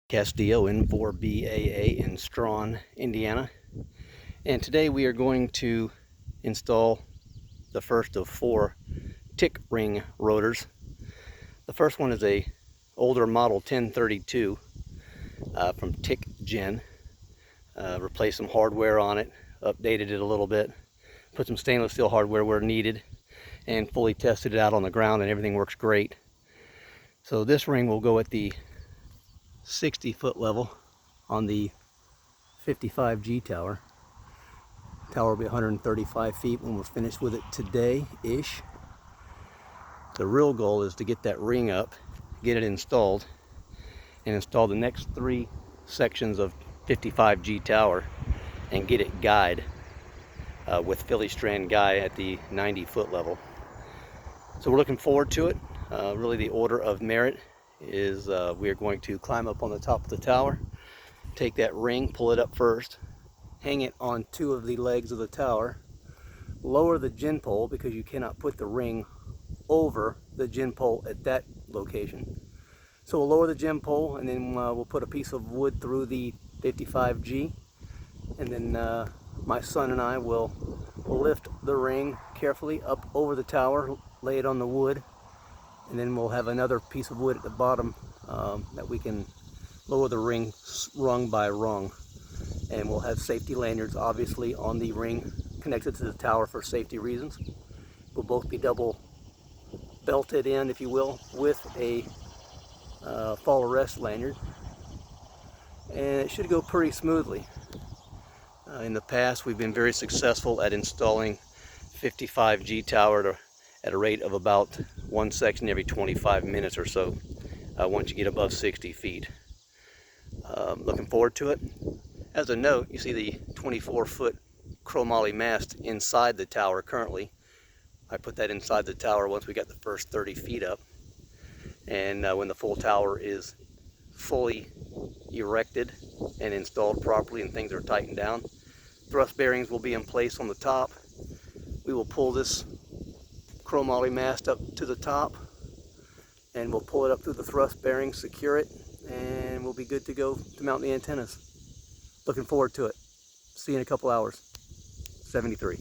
Castillo, N4BAA in Strawn, Indiana. And today we are going to install the first of 4 Tic Ring rotors. The first one is a older model 1032 from Tic Gen. Replaced some hardware on it, updated it a little bit, put some stainless steel hardware where needed, and fully tested it out on the ground, and everything works great. So this ring will go at the 60-foot level on the 55G tower. Tower will be 135 feet when we're finished with it today-ish. The real goal is to get that ring up, get it installed, and install the next 3 sections of 55G tower and get it guyed with Philly strand guy at the 90-foot level. So we're looking forward to it. Really the order of merit is we are going to climb up on the top of the tower, take that ring, pull it up first, hang it on 2 of the legs of the tower, lower the gin pole because you cannot put the ring over the gin pole at that location. So we'll lower the gin pole, and then we'll put a piece of wood through the 55G, and then my son and I will lift the ring carefully up over the tower, lay it on the wood, and then we'll have another piece of wood at the bottom that we can lower the ring rung by rung. And we'll have safety lanyards obviously on the ring connected to the tower for safety reasons. We'll both be double belted in, if you will, with a fall arrest lanyard, and it should go pretty smoothly. In the past we've been very successful at installing 55G tower at a rate of about 1 section every 25 minutes or so once you get above 60 feet. Looking forward to it. As a note, you see the 24-foot chromoly mast inside the tower currently. I put that inside the tower once we got the first 30 feet up. And when the full tower is fully erected and installed properly and things are tightened down, thrust bearings will be in place on the top. We will pull this chromoly mast up to the top, and we'll pull it up through the thrust bearings, secure it, and we'll be good to go to mount the antennas. Looking forward to it. See you in a couple hours. 73.